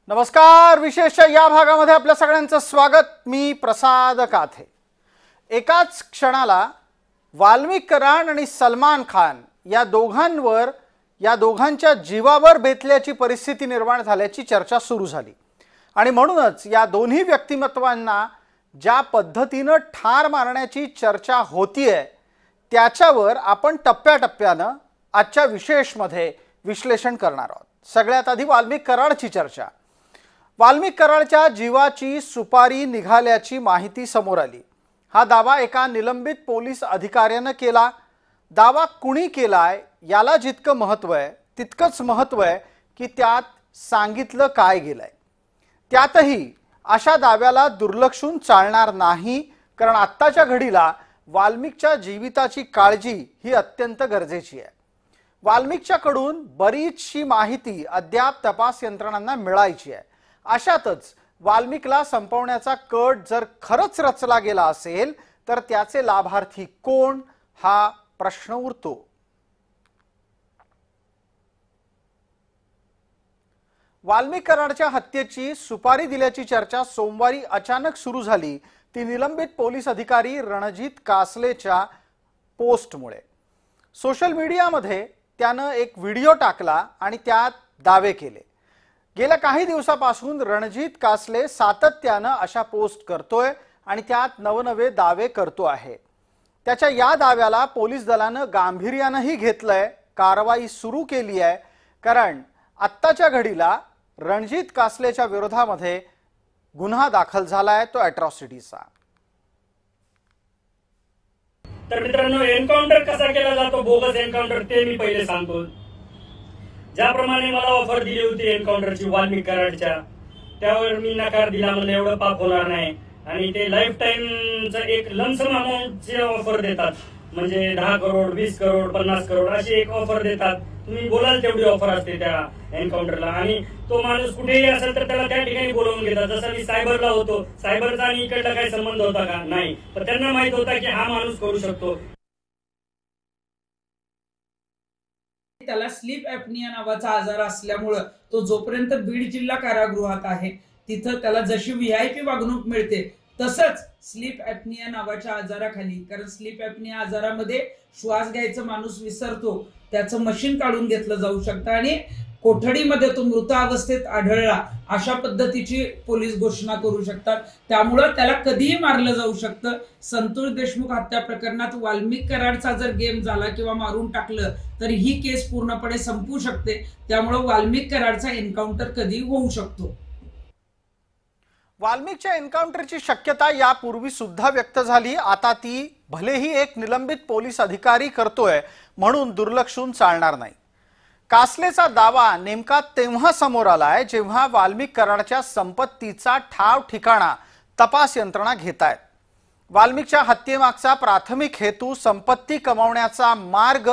नमस्कार. विशेष या भागामध्ये आपल्या सगळ्यांचं स्वागत. मी प्रसाद काथे. एकाच क्षणाला वाल्मिक कराड आणि सलमान खान या दोघांच्या जीवावर बेतल्याची परिस्थिती निर्माण झाल्याची चर्चा सुरू झाली आणि म्हणूनच या दोन्ही व्यक्तिमत्वांना ज्या पद्धतीने ठार मारण्याची चर्चा होतीये त्याच्यावर आपण टप्प्याटप्प्याने आजच्या विशेषमध्ये विश्लेषण करणार आहोत. सगळ्यात आधी वाल्मिक कराडची चर्चा. वाल्मिक कराडच्या जीवाची सुपारी निघाल्याची माहिती समोर आली. हा दावा एका निलंबित पोलीस अधिकाऱ्याने केला. दावा कुणी केलाय याला जितकं महत्त्व आहे तितकंच महत्त्व आहे की त्यात सांगितलं काय गेलंय. त्यातही अशा दाव्याला दुर्लक्षून चालणार नाही, कारण आत्ताच्या घडीला वाल्मिकच्या जीविताची काळजी ही अत्यंत गरजेची आहे. वाल्मिकच्याकडून बरीचशी माहिती अद्याप तपास यंत्रणांना मिळायची आहे. अशातच वाल्मिकला संपवण्याचा कट जर खरंच रचला गेला असेल तर त्याचे लाभार्थी कोण हा प्रश्न उरतो. वाल्मिक कराडच्या हत्येची सुपारी दिल्याची चर्चा सोमवारी अचानक सुरू झाली. ती निलंबित पोलीस अधिकारी रणजित कासलेच्या पोस्टमुळे. सोशल मीडियामध्ये त्यानं एक व्हिडिओ टाकला आणि त्यात दावे केले. गेल्या काही दिवसापासून रणजित कासले सातत्यानं अशा पोस्ट करतोय आणि त्यात नवनवे दावे करतो आहे. त्याच्या या दाव्याला पोलीस दलानं गांभीर्यानंही घेतलंय, कारवाई सुरू केली आहे, कारण आत्ताच्या घडीला रणजित कासलेच्या विरोधामध्ये गुन्हा दाखल झालाय, तो अॅट्रॉसिटीचा. तर मित्रांनो, एन्काउंटर कसा केला जातो, बोगस एन्काउंटर, ते मी पहिले सांगतो. ज्याप्रमाणे मला ऑफर दिली होती एन्काउंटरची वाल्मिक कराडच्या, त्यावर मी नकार दिला. मला एवढं पाप होणार नाही आणि ते लाईफ टाइमचं एक लमसम अमाऊंटची ऑफर देतात, म्हणजे 10 करोड 20 करोड 50 करोड अशी एक ऑफर देतात. तुम्ही बोलाल तेवढी ऑफर असते त्या एन्काउंटरला. आणि तो माणूस कुठेही असेल तर त्याला त्या ठिकाणी बोलावून घेतात. जसं मी सायबरला होतो, सायबरचा आणि इकडला काही संबंध होता का? नाही. पण त्यांना माहित होता की हा माणूस करू शकतो. त्याला स्लीप ऍपनिया नावाचा आजार असल्यामुळे तो जोपर्यंत बीड जिल्हा कारागृहात आहे तिथं त्याला जशी व्हीआयपी वागणूक मिळते तसंच स्लीप ऍपनिया नावाच्या आजाराखाली, कारण स्लीप ऍपनिया आजारामध्ये श्वास घ्यायचा माणूस विसरतो, त्याचं मशीन काढून घेतलं जाऊ शकतं आणि कोठडीमध्ये तो मृत अवस्थेत आढळला अशा पद्धतीची पोलीस घोषणा करू शकतात. त्यामुळं त्याला कधीही मारलं जाऊ शकतं. संतोष देशमुख हत्या प्रकरणात वाल्मिक कराडचा जर गेम झाला किंवा मारून टाकलं तर ही केस पूर्णपणे संपू शकते. त्यामुळे वाल्मिक कराडचा एन्काउंटर कधी होऊ शकतो. वाल्मिकच्या एन्काउंटरची शक्यता यापूर्वी सुद्धा व्यक्त झाली. आता ती भलेही एक निलंबित पोलीस अधिकारी करतोय म्हणून दुर्लक्षून चालणार नाही. कासलेचा दावा नेमका तेव्हा समोर आलाय जेव्हा वाल्मिक कराडच्या संपत्तीचा ठाव ठिकाणा तपास यंत्रणा घेतायत. वाल्मिकच्या हत्येमागचा प्राथमिक हेतू संपत्ती कमावण्याचा मार्ग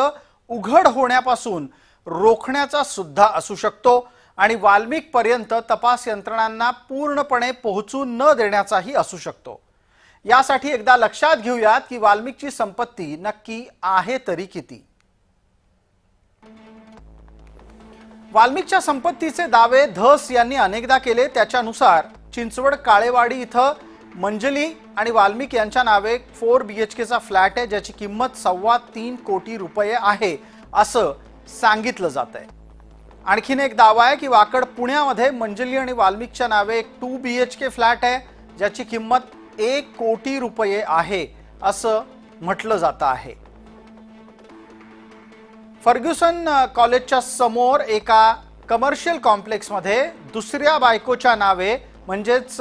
उघड होण्यापासून रोखण्याचा सुद्धा असू शकतो आणि वाल्मिक पर्यंत तपास यंत्रणांना पूर्णपणे पोहोचू न देण्याचाही असू शकतो. यासाठी एकदा लक्षात घेऊयात की वाल्मिकची संपत्ती नक्की आहे तरी किती. वाल्मिकच्या संपत्तीचे दावे धस यांनी अनेकदा केले. त्याच्यानुसार चिंचवड काळेवाडी इथं मंजली आणि वाल्मिक यांच्या नावे 4 BHKचा फ्लॅट आहे ज्याची किंमत 3.25 कोटी रुपये आहे असं सांगितलं जात आहे. आणखीन एक दावा आहे की वाकड पुण्यामध्ये मंजली आणि वाल्मिकच्या नावे एक 2 BHK फ्लॅट आहे ज्याची किंमत 1 कोटी रुपये आहे असं म्हटलं जात आहे. फर्ग्युसन कॉलेजच्या समोर एका कमर्शियल कॉम्प्लेक्समध्ये दुसऱ्या बायकोच्या नावे म्हणजेच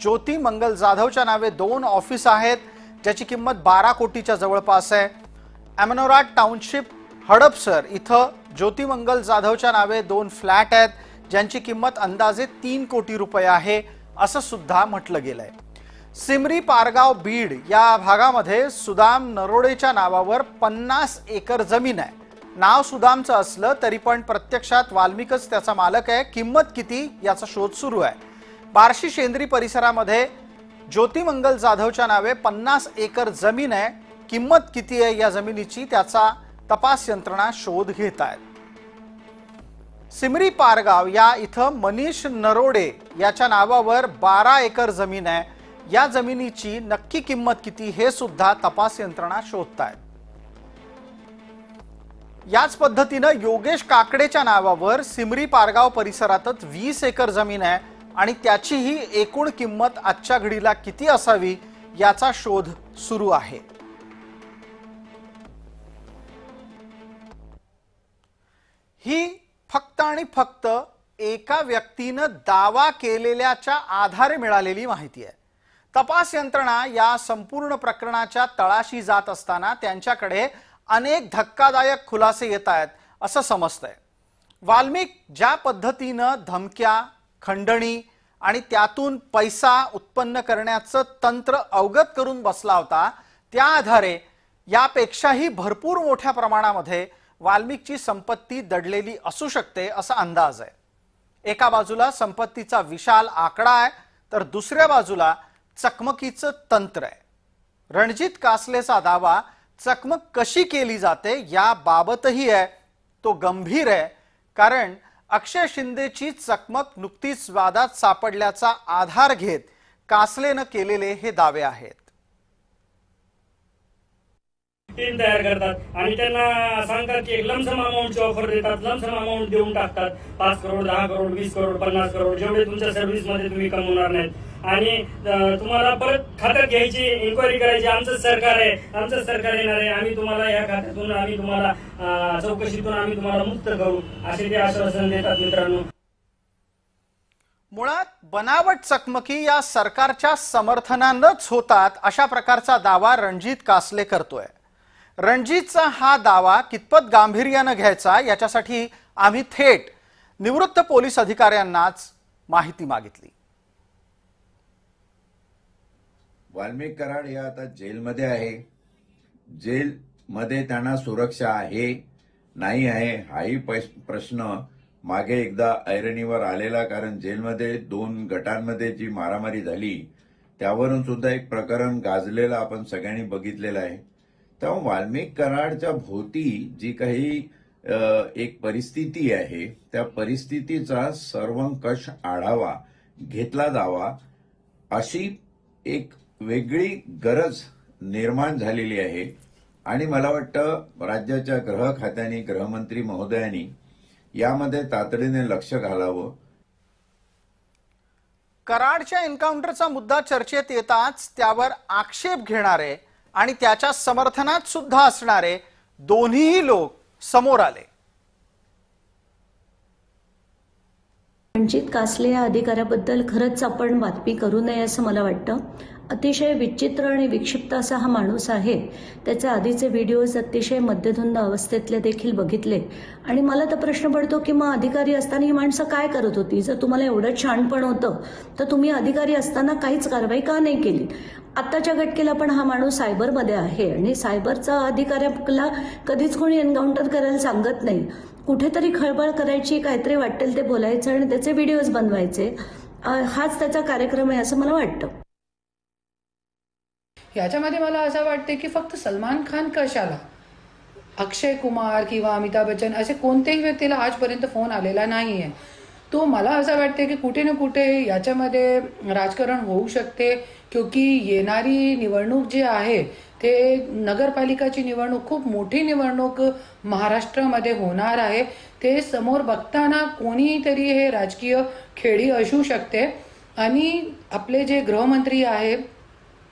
ज्योती मंगल जाधवच्या नावे 2 ऑफिस आहेत ज्याची किंमत 12 कोटीच्या जवळपास आहे. अमनोरा टाउनशिप हडपसर इथं ज्योती मंगल जाधवच्या नावे 2 फ्लॅट आहेत ज्यांची किंमत अंदाजे 3 कोटी रुपये आहे असं सुद्धा म्हटलं गेलंय. सिमरी पारगाव बीड या भागामध्ये सुदाम नरोडेच्या नावावर 50 एकर जमीन आहे. नाव सुदामचं असलं तरी पण प्रत्यक्षात वाल्मिकच त्याचा मालक आहे. किंमत किती याचा शोध सुरू आहे. बार्शी शेंद्री परिसरामध्ये ज्योती मंगल जाधवच्या नावे 50 एकर जमीन आहे. किंमत किती आहे या जमिनीची त्याचा तपास यंत्रणा शोध घेत आहेत. सिमरी पारगाव या इथं मनीष नरोडे याच्या नावावर 12 एकर जमीन आहे. या जमिनीची नक्की किंमत किती हे सुद्धा तपास यंत्रणा शोधतायत. याच पद्धतीनं योगेश काकडेच्या नावावर सिमरी पारगाव परिसरातच 20 एकर जमीन आहे आणि त्याचीही एकूण किंमत आजच्या घडीला किती असावी याचा शोध सुरू आहे. ही फक्त आणि फक्त एका व्यक्तीनं दावा केलेल्याच्या आधारे मिळालेली माहिती आहे. तपास यंत्रणा या संपूर्ण प्रकरणाच्या तळाशी जात असताना त्यांच्याकडे अनेक धक्कादायक खुलासे येत आहेत असं समजतंय. वाल्मिक ज्या पद्धतीनं धमक्या, खंडणी आणि त्यातून पैसा उत्पन्न करण्याचं तंत्र अवगत करून बसला होता, त्या आधारे यापेक्षाही भरपूर मोठ्या प्रमाणामध्ये वाल्मिकची संपत्ती दडलेली असू शकते असा अंदाज आहे. एका बाजूला संपत्तीचा विशाल आकडा आहे तर दुसऱ्या बाजूला चकमकीचं तंत्र आहे. रणजित कासलेचा दावा चकमक कशी केली जाते या बाबतही आहे तो गंभीर आहे, कारण अक्षय शिंदेची चकमक नुकतीच वादात सापडल्याचा आधार घेत कासलेनं केलेले हे दावे आहेत. टीम तयार करतात आणि त्यांना सांगतात की एक लमसम अमाऊंटची ऑफर देतात, लमसम अमाऊंट देऊन टाकतात. 5 करोड, 10 करोड, 20 करोड, 50 करोड, जेवढे तुमच्या सर्व्हिस मध्ये तुम्ही कमवणार नाहीत आणि तुम्हाला परत खात्यात घ्यायची, इन्क्वायरी करायची, आमचं सरकार आहे, आमचं सरकार येणार आहे, आम्ही तुम्हाला या खात्यातून, आम्ही तुम्हाला चौकशीतून आम्ही तुम्हाला मुक्त करू, असे ते आश्वासन देतात. मित्रांनो, मुळात बनावट चकमकी या सरकारच्या समर्थनानंच होतात अशा प्रकारचा दावा रणजित कासले करतोय. रणजितचा हा दावा कितपत गांभीर्यानं घ्यायचा याच्यासाठी आम्ही थेट निवृत्त पोलीस अधिकाऱ्यांनाच माहिती मागितली. वाल्मिक कराड या आता जेलमध्ये आहे. जेलमध्ये त्यांना सुरक्षा आहे नाही आहे हाही प्रश्न मागे एकदा ऐरणीवर आलेला, कारण जेलमध्ये 2 गटांमध्ये जी मारामारी झाली त्यावरून सुद्धा एक प्रकरण गाजलेलं आपण सगळ्यांनी बघितलेलं आहे. तेव्हा वाल्मिक कराडच्या भोवती जी काही एक परिस्थिती आहे त्या परिस्थितीचा सर्वंकष आढावा घेतला जावा अशी एक वेगळी गरज निर्माण झालेली आहे आणि मला वाटतं राज्याच्या गृह खात्याने, गृहमंत्री महोदयांनी यामध्ये तातडीने लक्ष घालावं. कराडच्या एन्काउंटरचा मुद्दा चर्चेत येताच त्यावर आक्षेप घेणारे आणि त्याच्या समर्थनात सुद्धा असणारे दोन्हीही लोक समोर आले. रणजित कासले या अधिकाऱ्याबद्दल खरंच आपण बातमी करू नये असं मला वाटतं. अतिशय विचित्र आणि विक्षिप्त असा हा माणूस आहे. त्याचे आधीचे व्हिडिओज अतिशय मद्यधुंद अवस्थेतले देखील बघितले आणि मला तर प्रश्न पडतो की मग अधिकारी असताना ही माणसं काय करत होती? जर तुम्हाला एवढं छानपण होतं तर तुम्ही अधिकारी असताना काहीच कारवाई का नाही केली? आत्ताच्या घटकेला पण हा माणूस सायबरमध्ये आहे आणि सायबरचा अधिकाऱ्याला कधीच कोणी एन्काउंटर करायला सांगत नाही. कुठेतरी खळबळ करायची, काहीतरी वाटेल ते बोलायचं आणि त्याचे व्हिडिओज बनवायचे, हाच त्याचा कार्यक्रम आहे असं मला वाटतं. याच्यामध्ये मला असं वाटते की फक्त सलमान खान कशाला, अक्षय कुमार किंवा अमिताभ बच्चन असे कोणत्याही व्यक्तीला आजपर्यंत फोन आलेला नाहीये. तो मला असं वाटते की कुठे ना कुठे याच्यामध्ये राजकारण होऊ शकते, क्योंकि येणारी निवडणूक जी आहे ते नगरपालिकाची निवडणूक, खूप मोठी निवडणूक महाराष्ट्रामध्ये होणार आहे. ते समोर बघताना कोणीतरी हे राजकीय खेळी असू शकते आणि आपले जे गृहमंत्री आहे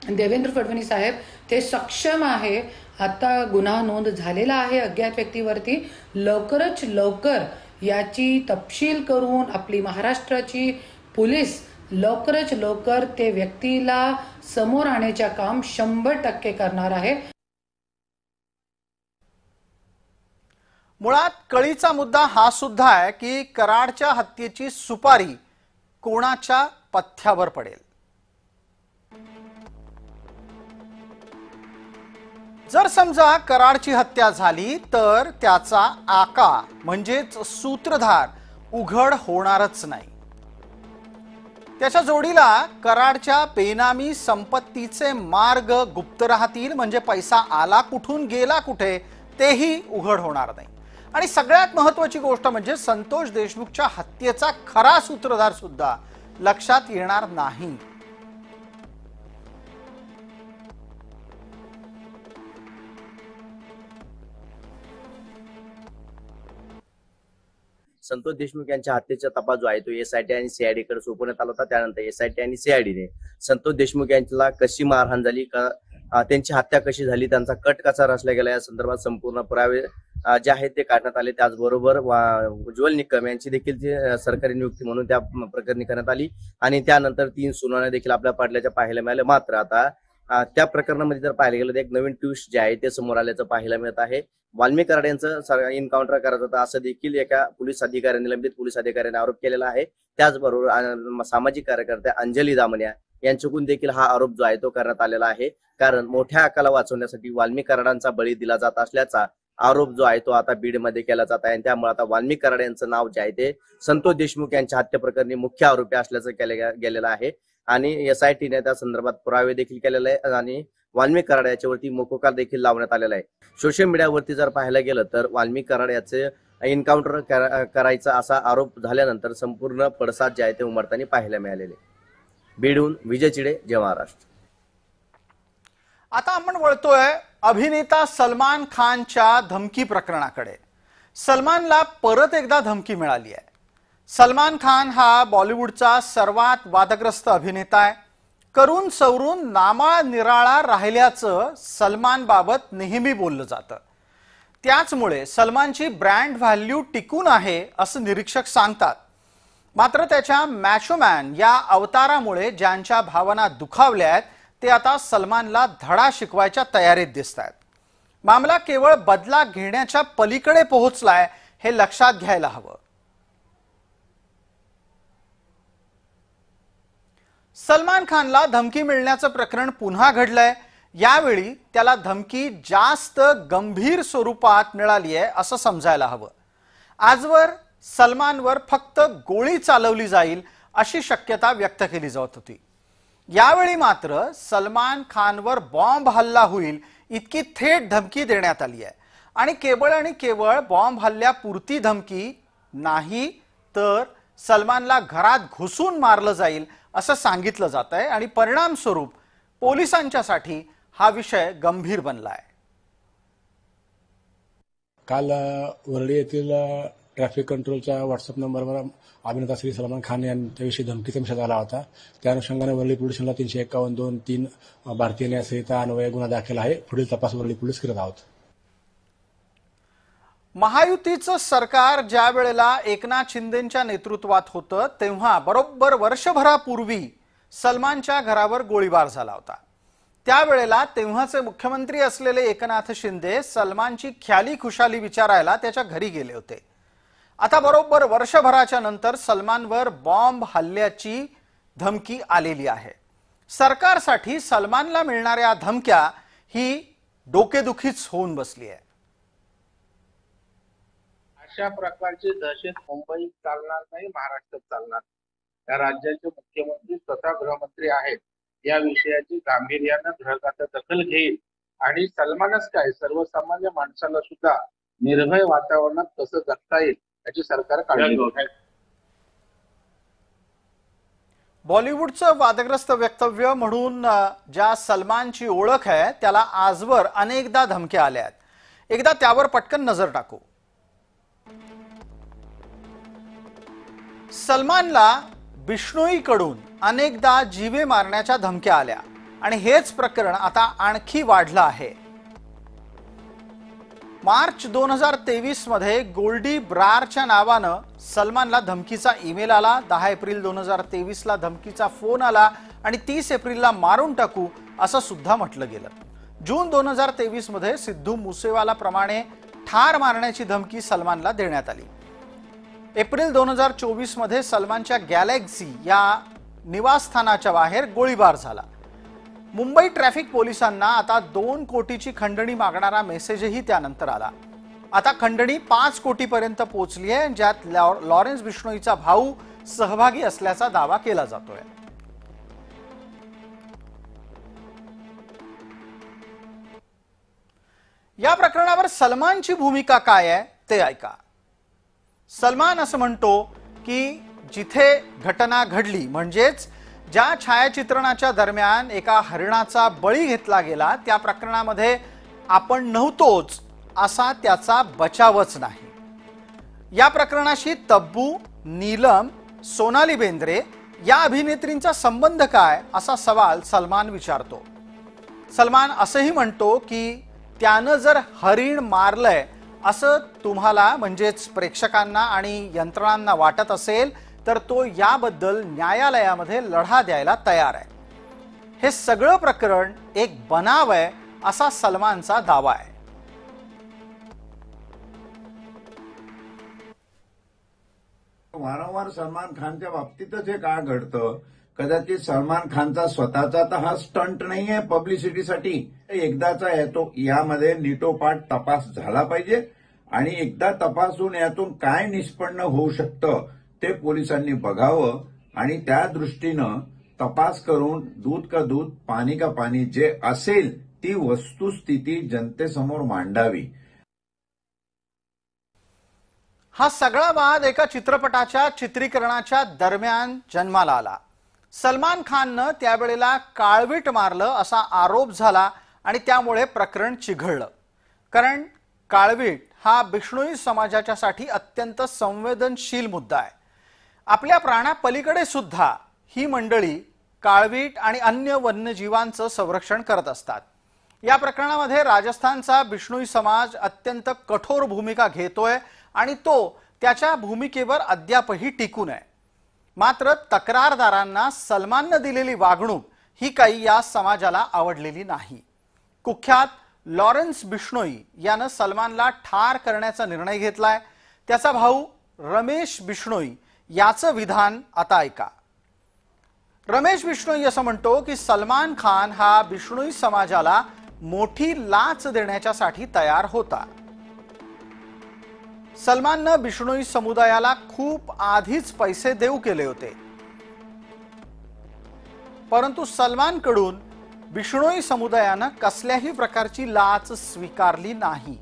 देवेंद्र फडणवीस साहेब ते सक्षम आहे. आता गुन्हा नोंद झालेला आहे अज्ञात व्यक्तीवरती. लवकरच लवकर याची तपशील करून आपली महाराष्ट्राची पोलीस लवकरच लवकर ते व्यक्तीला समोर आणण्याचे काम 100% करणार आहे. मुळात कळीचा मुद्दा हा सुद्धा आहे की कराडच्या हत्येची सुपारी कोणाच्या पथ्यावर पडेल. जर समजा कराडची हत्या झाली तर त्याचा आका म्हणजेच सूत्रधार उघड होणारच नाही. त्याच्या जोडीला कराडच्या बेनामी संपत्तीचे मार्ग गुप्त राहतील, म्हणजे पैसा आला कुठून गेला कुठे तेही उघड होणार नाही. आणि सगळ्यात महत्त्वाची गोष्ट म्हणजे संतोष देशमुखच्या हत्येचा खरा सूत्रधार सुद्धा लक्षात येणार नाही. संतोष देशमुख यांच्या हत्येचा तपास जो आहे तो SIT आणि CID कडे सोपवण्यात आला होता. त्यानंतर SIT आणि CID ने संतोष देशमुख यांच्याला कशी मारहाण झाली, त्यांची हत्या कशी झाली, त्यांचा कट कसा रचला गेला या संदर्भात संपूर्ण पुरावे जे आहेत ते काढण्यात आले. त्याचबरोबर उज्ज्वल निकम यांची देखील सरकारी नियुक्ती म्हणून त्या प्रकरणी करण्यात आली आणि त्यानंतर 3 सुनावण्या देखील आपल्या पडल्याच्या पाहायला मिळाल्या. मात्र आता त्या प्रकरणामध्ये जर पाहायला गेलं तर एक नवीन ट्विस्ट जे आहे ते समोर आल्याचं पाहायला मिळत आहे. वाल्मिक कराड यांचं एन्काउंटर करत होता असं देखील एका पोलीस अधिकाऱ्याने, निलंबित पोलीस अधिकाऱ्याने आरोप केलेला आहे. त्याचबरोबर सामाजिक कार्यकर्त्या अंजली दामनिया यांच्याकडून देखील हा आरोप जो आहे तो करण्यात आलेला आहे. कारण मोठ्या हक्काला वाचवण्यासाठी वाल्मिक कराडांचा बळी दिला जात असल्याचा आरोप जो आहे तो आता बीडमध्ये केला जात आहे. त्यामुळे आता वाल्मिक कराड यांचं नाव जे आहे ते संतोष देशमुख यांच्या हत्या प्रकरणी मुख्य आरोपी असल्याचं केलं गेलेलं आहे आणि SIT ने त्या संदर्भात पुरावे देखील केलेले आहे आणि वाल्मिक कराड याच्यावरती मोकोका देखील लावण्यात आलेला आहे. सोशल मीडियावरती जर पाहायला गेलं तर वाल्मिक कराड याचे एन्काउंटर करायचा असा आरोप झाल्यानंतर संपूर्ण पडसाद जे आहे ते उमटताना पाहायला मिळालेले. बीडहून विजय चिडे, जय महाराष्ट्र. आता आपण वळतोय अभिनेता सलमान खानच्या धमकी प्रकरणाकडे. सलमानला परत एकदा धमकी मिळाली आहे. सलमान खान हा बॉलिवूडचा सर्वात वादग्रस्त अभिनेता आहे. करून सवरून नामा निराळा राहिल्याचं सलमान बाबत नेहमी बोललं जातं. त्याचमुळे सलमानची ब्रँड व्हॅल्यू टिकून आहे असं निरीक्षक सांगतात. मात्र त्याच्या मॅचोमॅन या अवतारामुळे ज्यांच्या भावना दुखावल्या आहेत ते आता सलमानला धडा शिकवायच्या तयारीत दिसत आहेत. मामला केवळ बदला घेण्याच्या पलीकडे पोहोचलाय हे लक्षात घ्यायला हवं. सलमान खानला धमकी मिळण्याचं प्रकरण पुन्हा घडलंय. यावेळी त्याला धमकी जास्त गंभीर स्वरूपात मिळाली आहे असं समजायला हवं. आजवर सलमानवर फक्त गोळी चालवली जाईल अशी शक्यता व्यक्त केली जात होती. यावेळी मात्र सलमान खानवर बॉम्ब हल्ला होईल इतकी थेट धमकी देण्यात आली आहे आणि केवळ बॉम्ब हल्ल्यापुरती धमकी नाही तर सलमानला घरात घुसून मारलं जाईल असं सांगितलं जात आहे आणि परिणाम स्वरूप पोलिसांच्यासाठी हा विषय गंभीर बनला आहे. काल वरळी येथील ट्रॅफिक कंट्रोलच्या व्हॉट्सअप नंबरवर अभिनेता श्री सलमान खान यांच्याविषयी धमकीचा मेसेज आला होता. त्या अनुषंगाने वरळी पोलीस स्टेशनला 351-2-3 भारतीय न्याय संहिता अन्वये गुन्हा दाखल आहे. पुढील तपास वरळी पोलीस करत आहोत. महायुतीचं सरकार ज्या वेळेला एकनाथ शिंदेंच्या नेतृत्वात होतं तेव्हा बरोबर वर्षभरापूर्वी सलमानच्या घरावर गोळीबार झाला होता. त्यावेळेला तेव्हाचे मुख्यमंत्री असलेले एकनाथ शिंदे सलमानची ख्याली खुशाली विचारायला त्याच्या घरी गेले होते. आता बरोबर वर्षभराच्या नंतर सलमानवर बॉम्ब हल्ल्याची धमकी आलेली आहे. सरकारसाठी सलमानला मिळणाऱ्या धमक्या ही डोकेदुखीच होऊन बसली आहे. अशा प्रकारची दहशत मुंबईत चालणार नाही, महाराष्ट्रात चालणार. या राज्याचे मुख्यमंत्री स्वतः गृहमंत्री आहेत. या विषयाची गांभीर्यानं गृहखातं दखल घेईल आणि सलमानच काय सर्वसामान्य माणसाला सुद्धा निर्भय वातावरणात कसं जगता येईल याची सरकार काळजी घेत आहे. बॉलिवूडचं वादग्रस्त वक्तव्य म्हणून ज्या सलमानची ओळख आहे त्याला आजवर अनेकदा धमक्या आल्या आहेत. एकदा त्यावर पटकन नजर टाकू. सलमानला बिश्नोईकडून अनेकदा जीवे मारण्याच्या धमक्या आल्या आणि हेच प्रकरण आता आणखी वाढलं आहे. मार्च 2023 मध्ये गोल्डी ब्रारच्या नावानं सलमानला धमकीचा ईमेल आला. 10 एप्रिल 2023 ला धमकीचा फोन आला आणि 30 एप्रिलला मारून टाकू असं सुद्धा म्हटलं गेलं. जून 2023 मध्ये सिद्धू मुसेवाला प्रमाणे ठार मारण्याची धमकी सलमानला देण्यात आली. एप्रिल 2024 मध्ये सलमानच्या गॅलेक्सी या निवासस्थानाच्या बाहेर गोळीबार झाला. मुंबई ट्रॅफिक पोलिसांना आता 2 कोटीची खंडणी मागणारा मेसेजही त्यानंतर आला. आता खंडणी 5 कोटीपर्यंत पोहोचली आहे, ज्यात लॉरेन्स बिश्नोईचा भाऊ सहभागी असल्याचा दावा केला जातोय. या प्रकरणावर सलमानची भूमिका काय आहे ते ऐका. सलमान असं म्हणतो की जिथे घटना घडली म्हणजेच ज्या छायाचित्रणाच्या दरम्यान एका हरिणाचा बळी घेतला गेला त्या प्रकरणामध्ये आपण नव्हतोच असा त्याचा बचावच नाही. या प्रकरणाशी तब्बू, नीलम, सोनाली बेंद्रे या अभिनेत्रींचा संबंध काय असा सवाल सलमान विचारतो. सलमान असंही म्हणतो की त्यानं जर हरिण मारलंय असं तुम्हाला म्हणजेच प्रेक्षकांना आणि यंत्रणांना वाटत असेल तर तो याबद्दल न्यायालयामध्ये लढा द्यायला तयार आहे. हे सगळं प्रकरण एक बनाव आहे असा सलमानचा दावा आहे. वारंवार सलमान खानच्या बाबतीतच हे का घडतं? कदाचित सलमान खानचा स्वतःचा तर हा स्टंट नाहीये पब्लिसिटीसाठी. एकदाचा येतो यामध्ये नीटोपाट तपास झाला पाहिजे आणि एकदा तपासून यातून काय निष्पन्न होऊ शकतं ते पोलिसांनी बघावं आणि त्या दृष्टीनं तपास करून दूध का दूध पाणी का पाणी जे असेल ती वस्तुस्थिती जनतेसमोर मांडावी. हा सगळा वाद एका चित्रपटाच्या चित्रीकरणाच्या दरम्यान जन्माला आला. सलमान खाननं त्यावेळेला काळवीट मारलं असा आरोप झाला आणि त्यामुळे प्रकरण चिघळलं. कारण काळवीट हा बिष्णोई समाजाच्यासाठी अत्यंत संवेदनशील मुद्दा आहे. आपल्या प्राणापलीकडे सुद्धा ही मंडळी काळवीट आणि अन्य वन्यजीवांचं संरक्षण करत असतात. या प्रकरणामध्ये राजस्थानचा बिष्णोई समाज अत्यंत कठोर भूमिका घेतोय आणि तो त्याच्या भूमिकेवर अद्यापही टिकून आहे. मात्र तक्रारदारांना सलमाननं दिलेली वागणूक ही काही या समाजाला आवडलेली नाही. कुख्यात लॉरेन्स बिष्णोई यानं सलमानला ठार करण्याचा निर्णय घेतलाय. त्याचा भाऊ रमेश बिष्णोई याचं विधान आता ऐका. रमेश बिष्णोई असं म्हणतो की सलमान खान हा बिष्णोई समाजाला मोठी लाच देण्याच्यासाठी तयार होता. सलमाननं बिष्णोई समुदायाला खूप आधीच पैसे देऊ केले होते, परंतु सलमानकडून बिष्णोई समुदायानं कसल्याही प्रकारची लाच स्वीकारली नाही.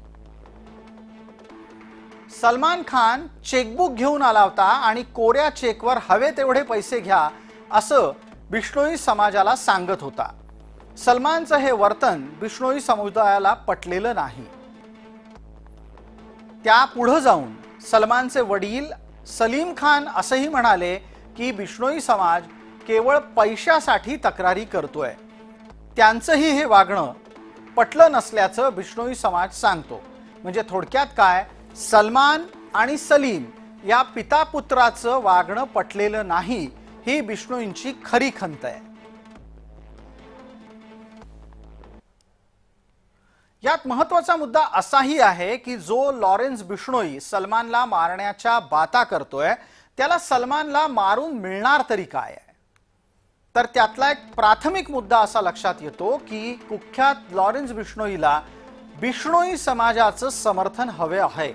सलमान खान चेकबुक घेऊन आला होता आणि कोऱ्या चेकवर हवे तेवढे पैसे घ्या असं बिष्णोई समाजाला सांगत होता. सलमानचं हे वर्तन बिष्णोई समुदायाला पटलेलं नाही. त्या पुढे जाऊन सलमानचे वडील सलीम खान असंही म्हणाले की बिष्णोई समाज केवळ पैशासाठी तक्रारी करतोय. त्यांचंही हे वागणं पटलं नसल्याचं बिष्णोई समाज सांगतो. म्हणजे थोडक्यात काय, सलमान आणि सलीम या पिता पुत्राचं वागणं पटलेलं नाही ही बिष्णोईंची खरी खंत आहे. यात महत्वाचा मुद्दा असाही आहे की जो लॉरेन्स बिष्णोई सलमानला मारण्याच्या बाता करतोय त्याला सलमानला मारून मिळणार तरी काय आहे. तर त्यातला एक प्राथमिक मुद्दा असा लक्षात येतो की कुख्यात लॉरेन्स बिष्णोईला बिष्णोई समाजाचं समर्थन हवे आहे.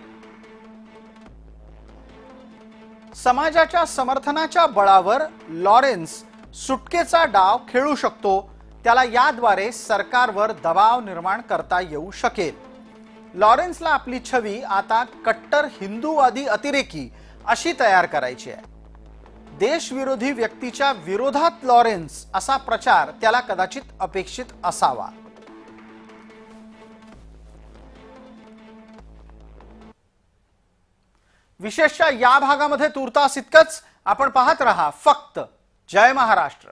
समाजाच्या समर्थनाच्या बळावर लॉरेन्स सुटकेचा डाव खेळू शकतो. त्याला याद्वारे सरकारवर दबाव निर्माण करता येऊ शकेल. लॉरेन्सला आपली छवी आता कट्टर हिंदूवादी अतिरेकी अशी तयार करायची आहे. देशविरोधी व्यक्तीच्या विरोधात लॉरेन्स असा प्रचार त्याला कदाचित अपेक्षित असावा. विशेषतः या भागामध्ये तुर्तास इतकंच. आपण पाहत रहा फक्त जय महाराष्ट्र.